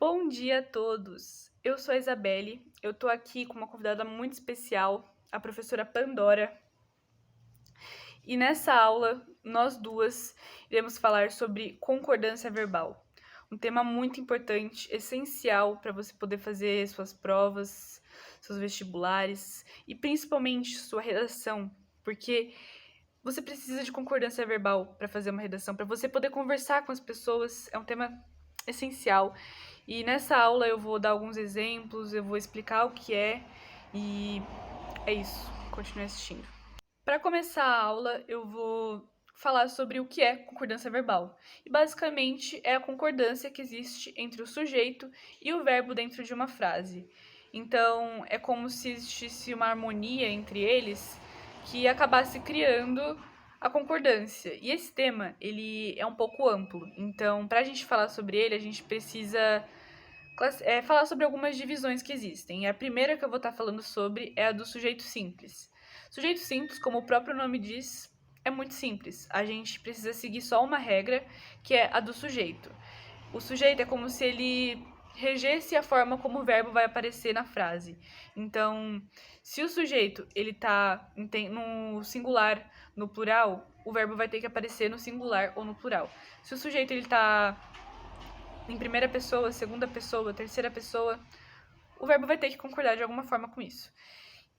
Bom dia a todos! Eu sou a Isabelle, eu tô aqui com uma convidada muito especial, a professora Pandora. E nessa aula, nós duas iremos falar sobre concordância verbal. Um tema muito importante, essencial para você poder fazer suas provas, seus vestibulares e principalmente sua redação, porque você precisa de concordância verbal para fazer uma redação, para você poder conversar com as pessoas, é um tema essencial. E nessa aula eu vou dar alguns exemplos, eu vou explicar o que é e é isso. Continue assistindo. Para começar a aula, eu vou falar sobre o que é concordância verbal. E basicamente é a concordância que existe entre o sujeito e o verbo dentro de uma frase. Então, é como se existisse uma harmonia entre eles que acabasse criando a concordância. E esse tema, ele é um pouco amplo. Então, para a gente falar sobre ele, a gente precisa falar sobre algumas divisões que existem. E a primeira que eu vou estar falando sobre é a do sujeito simples. Sujeito simples, como o próprio nome diz, é muito simples. A gente precisa seguir só uma regra, que é a do sujeito. O sujeito é como se ele regesse a forma como o verbo vai aparecer na frase. Então, se o sujeito ele tá no singular, no plural, o verbo vai ter que aparecer no singular ou no plural. Se o sujeito ele tá em primeira pessoa, segunda pessoa, terceira pessoa, o verbo vai ter que concordar de alguma forma com isso.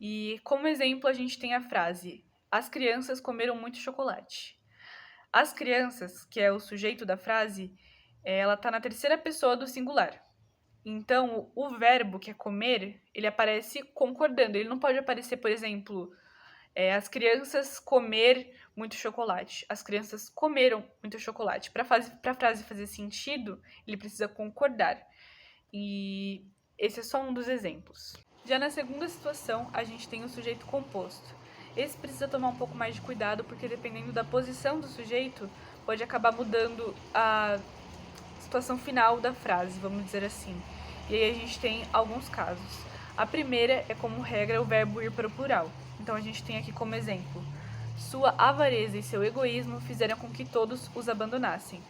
E como exemplo, a gente tem a frase: as crianças comeram muito chocolate. As crianças, que é o sujeito da frase, ela está na terceira pessoa do singular. Então, o verbo, que é comer, ele aparece concordando. Ele não pode aparecer, por exemplo, as crianças comer muito chocolate. As crianças comeram muito chocolate. Para a frase fazer sentido, ele precisa concordar. E esse é só um dos exemplos. Já na segunda situação, a gente tem o sujeito composto. Esse precisa tomar um pouco mais de cuidado, porque dependendo da posição do sujeito, pode acabar mudando a situação final da frase, vamos dizer assim. E aí a gente tem alguns casos. A primeira é, como regra, o verbo ir para o plural. Então a gente tem aqui como exemplo: sua avareza e seu egoísmo fizeram com que todos os abandonassem.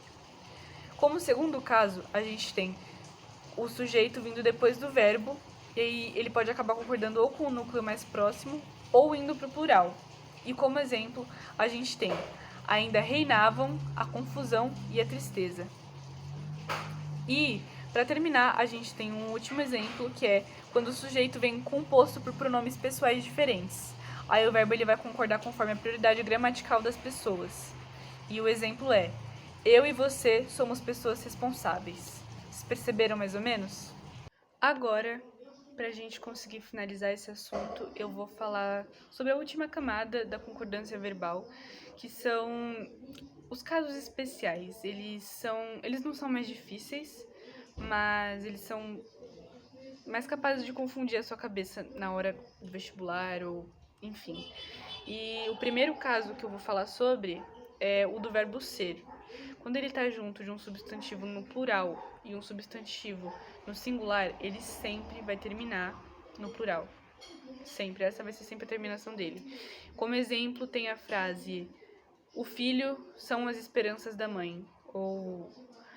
Como segundo caso, a gente tem o sujeito vindo depois do verbo, e aí ele pode acabar concordando ou com o núcleo mais próximo ou indo para o plural. E como exemplo, a gente tem: ainda reinavam a confusão e a tristeza. E, para terminar, a gente tem um último exemplo, que é quando o sujeito vem composto por pronomes pessoais diferentes. Aí o verbo ele vai concordar conforme a prioridade gramatical das pessoas. E o exemplo é: eu e você somos pessoas responsáveis. Vocês perceberam mais ou menos? Agora, para a gente conseguir finalizar esse assunto, eu vou falar sobre a última camada da concordância verbal, que são os casos especiais. Eles não são mais difíceis, mas eles são mais capazes de confundir a sua cabeça na hora do vestibular ou enfim. E o primeiro caso que eu vou falar sobre é o do verbo ser. Quando ele está junto de um substantivo no plural e um substantivo no singular, ele sempre vai terminar no plural. Sempre, essa vai ser sempre a terminação dele. Como exemplo, tem a frase: o filho são as esperanças da mãe, ou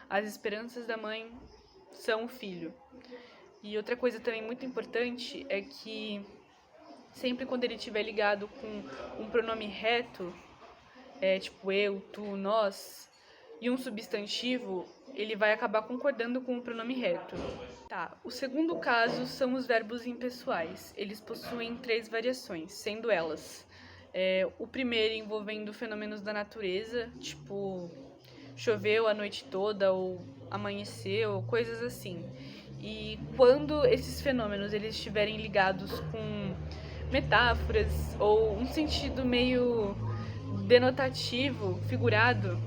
as esperanças da mãe são o filho. E outra coisa também muito importante é que sempre quando ele estiver ligado com um pronome reto, tipo eu, tu, nós, e um substantivo, ele vai acabar concordando com o pronome reto. Tá, o segundo caso são os verbos impessoais. Eles possuem 3 variações, sendo elas: o primeiro envolvendo fenômenos da natureza, tipo choveu a noite toda ou amanheceu, coisas assim. E quando esses fenômenos eles estiverem ligados com metáforas ou um sentido meio denotativo, figurado,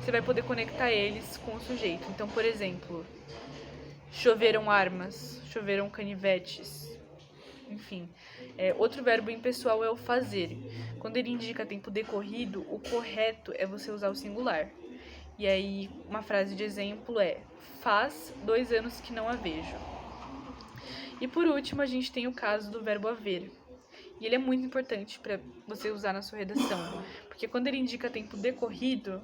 você vai poder conectar eles com o sujeito. Então, por exemplo, choveram armas, choveram canivetes, enfim. Outro verbo impessoal é o fazer. Quando ele indica tempo decorrido, o correto é você usar o singular. E aí, uma frase de exemplo é: faz 2 anos que não a vejo. E por último, a gente tem o caso do verbo haver. E ele é muito importante para você usar na sua redação, porque quando ele indica tempo decorrido,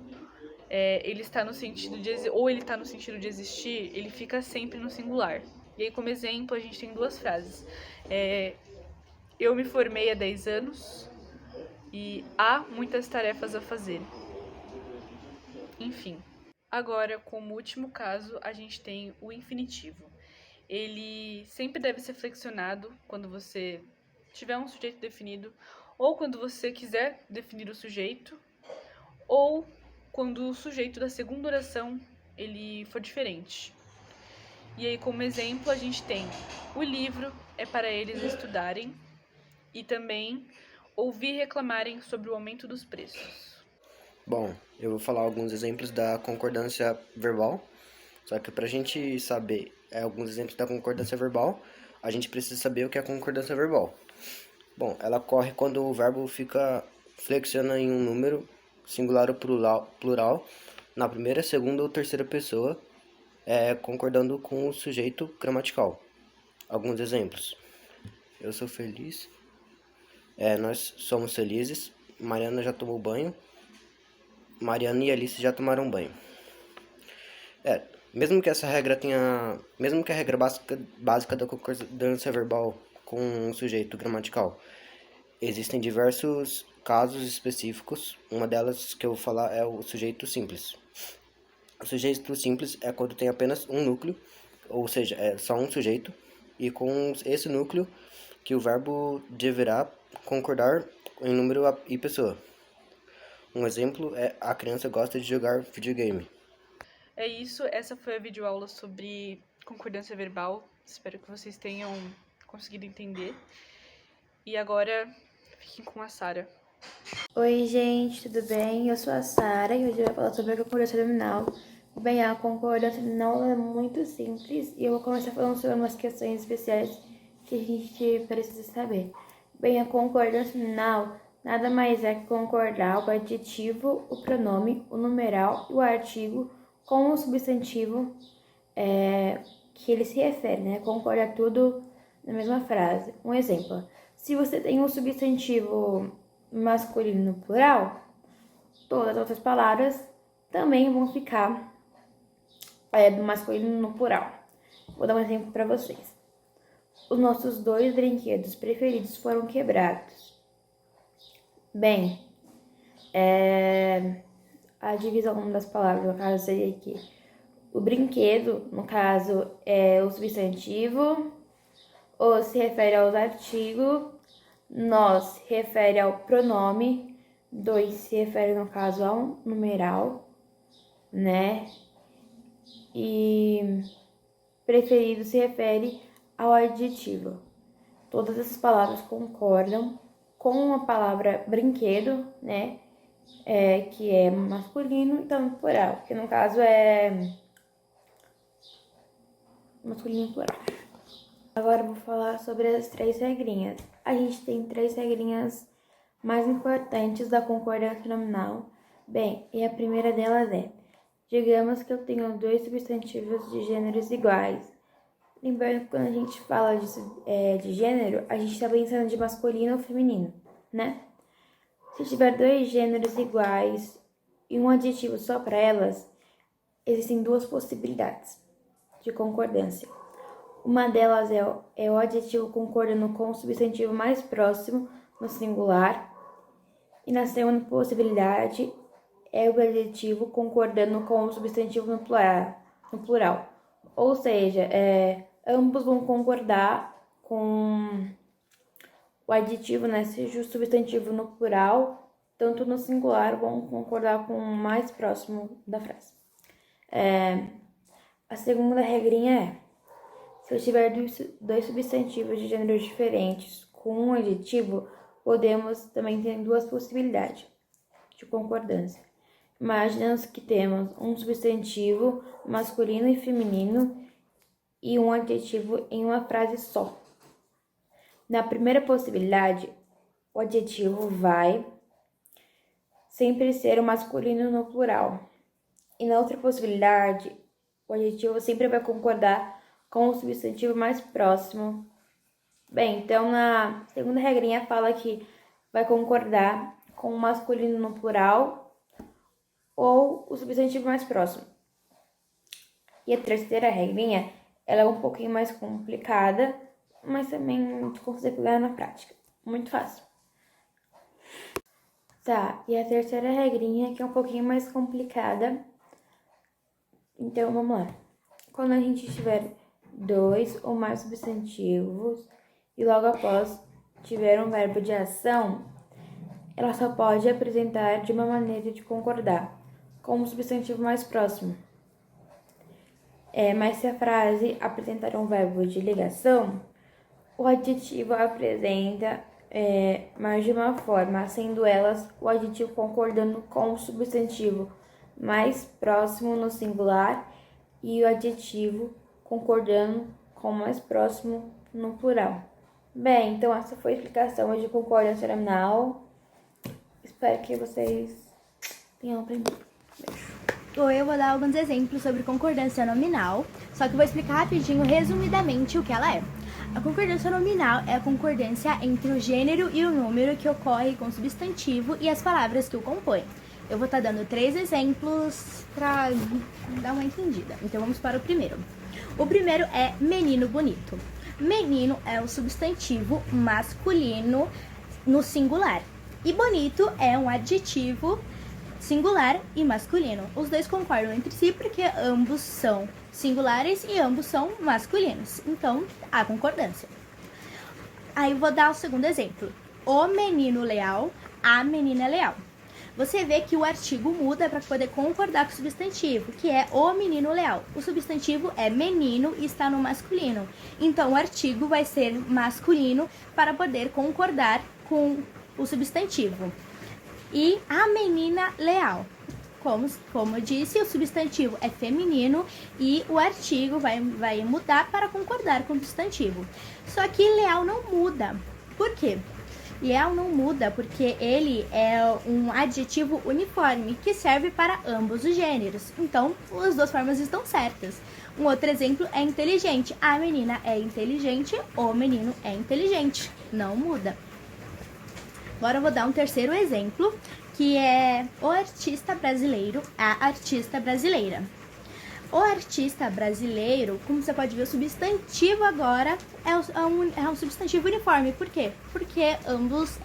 ele está no sentido de ou ele está no sentido de existir, ele fica sempre no singular. E aí, como exemplo, a gente tem duas frases. Eu me formei há 10 anos e há muitas tarefas a fazer. Enfim. Agora, como último caso, a gente tem o infinitivo. Ele sempre deve ser flexionado quando você tiver um sujeito definido, ou quando você quiser definir o sujeito, ou quando o sujeito da segunda oração ele for diferente. E aí, como exemplo, a gente tem o livro é para eles estudarem e também ouvir reclamarem sobre o aumento dos preços. Bom, eu vou falar alguns exemplos da concordância verbal, só que para a gente saber alguns exemplos da concordância verbal, a gente precisa saber o que é concordância verbal. Bom, ela ocorre quando o verbo flexiona em um número, singular ou plural, na primeira, segunda ou terceira pessoa, concordando com o sujeito gramatical. Alguns exemplos. Eu sou feliz. Nós somos felizes. Mariana já tomou banho. Mariana e Alice já tomaram banho. Mesmo que essa regra mesmo que a regra básica da concordância verbal com o sujeito gramatical, existem diversos casos específicos. Uma delas que eu vou falar é o sujeito simples. O sujeito simples é quando tem apenas um núcleo, ou seja, é só um sujeito, e com esse núcleo que o verbo deverá concordar em número e pessoa. Um exemplo é a criança gosta de jogar videogame. É isso, essa foi a videoaula sobre concordância verbal. Espero que vocês tenham conseguido entender. E agora, fiquem com a Sara. Oi, gente, tudo bem? Eu sou a Sara e hoje eu vou falar sobre a concordância nominal. Bem, a concordância nominal é muito simples e eu vou começar falando sobre umas questões especiais que a gente precisa saber. Bem, a concordância nominal nada mais é que concordar o adjetivo, o pronome, o numeral e o artigo com o substantivo que ele se refere, né? Concorda tudo na mesma frase. Um exemplo, se você tem um substantivo masculino no plural, todas as outras palavras também vão ficar do masculino no plural. Vou dar um exemplo para vocês. Os nossos 2 brinquedos preferidos foram quebrados. Bem, a divisão das palavras, no caso, seria aqui. O brinquedo, no caso, é o substantivo, o se refere aos artigos, nós se refere ao pronome, 2 se refere, no caso, ao numeral, né? E preferido se refere ao adjetivo. Todas essas palavras concordam com a palavra brinquedo, né? Que é masculino, então plural, que no caso é masculino plural. Agora eu vou falar sobre as 3 regrinhas. A gente tem 3 regrinhas mais importantes da concordância nominal. Bem, e a primeira delas é: digamos que eu tenho 2 substantivos de gêneros iguais. Lembrando que quando a gente fala de gênero, a gente está pensando de masculino ou feminino, né? Se tiver 2 gêneros iguais e um adjetivo só para elas, existem 2 possibilidades de concordância. Uma delas é o adjetivo concordando com o substantivo mais próximo no singular. E na segunda possibilidade é o adjetivo concordando com o substantivo no plural. Ou seja, ambos vão concordar com o adjetivo, né, seja o substantivo no plural, tanto no singular vão concordar com o mais próximo da frase. A segunda regrinha é: se eu tiver 2 substantivos de gêneros diferentes com um adjetivo, podemos também ter 2 possibilidades de concordância. Imaginamos que temos um substantivo masculino e feminino e um adjetivo em uma frase só. Na primeira possibilidade, o adjetivo vai sempre ser o masculino no plural. E na outra possibilidade, o adjetivo sempre vai concordar com o substantivo mais próximo. Bem, então na segunda regrinha fala que vai concordar com o masculino no plural ou o substantivo mais próximo. E a terceira regrinha, ela é um pouquinho mais complicada, mas também tu consegue pegar na prática. Muito fácil. Tá, e a terceira regrinha, que é um pouquinho mais complicada. Então, vamos lá. Quando a gente tiver 2 ou mais substantivos e logo após tiver um verbo de ação, ela só pode apresentar de uma maneira de concordar, com o substantivo mais próximo. Mas se a frase apresentar um verbo de ligação, o adjetivo apresenta mais de uma forma, sendo elas o adjetivo concordando com o substantivo mais próximo no singular e o adjetivo concordando com o mais próximo no plural. Bem, então essa foi a explicação de concordância nominal. Espero que vocês tenham aprendido. Beijo. Hoje eu vou dar alguns exemplos sobre concordância nominal, só que vou explicar rapidinho, resumidamente, o que ela é. A concordância nominal é a concordância entre o gênero e o número que ocorre com o substantivo e as palavras que o compõem. Eu vou estar dando 3 exemplos para dar uma entendida. Então vamos para o primeiro. O primeiro é menino bonito. Menino é o substantivo masculino no singular. E bonito é um adjetivo singular e masculino. Os dois concordam entre si porque ambos são singulares e ambos são masculinos. Então, há concordância. Aí vou dar o segundo exemplo. O menino leal, a menina leal. Você vê que o artigo muda para poder concordar com o substantivo, que é o menino leal. O substantivo é menino e está no masculino. Então, o artigo vai ser masculino para poder concordar com o substantivo. E a menina leal. Como eu disse, o substantivo é feminino e o artigo vai mudar para concordar com o substantivo. Só que leal não muda. Por quê? Leal não muda porque ele é um adjetivo uniforme que serve para ambos os gêneros. Então, as duas formas estão certas. Um outro exemplo é inteligente. A menina é inteligente, o menino é inteligente. Não muda. Agora eu vou dar um terceiro exemplo, que é o artista brasileiro, a artista brasileira. O artista brasileiro, como você pode ver, o substantivo agora é um substantivo uniforme. Por quê? Porque ambos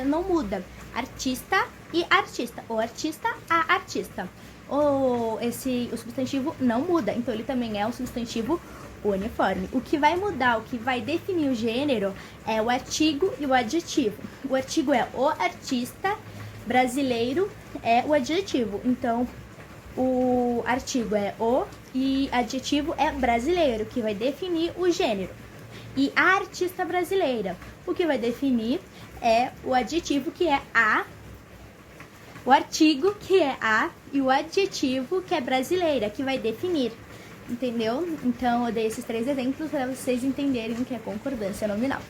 não muda. Artista e artista. O artista, a artista. O substantivo não muda, então ele também é um substantivo uniforme. O que vai mudar, o que vai definir o gênero é o artigo e o adjetivo. O artigo é o artista, brasileiro é o adjetivo. Então, o artigo é o e adjetivo é brasileiro, que vai definir o gênero. E a artista brasileira, o que vai definir é o adjetivo, que é a, o artigo, que é a, e o adjetivo, que é brasileira, que vai definir. Entendeu? Então, eu dei esses 3 exemplos para vocês entenderem o que é concordância nominal.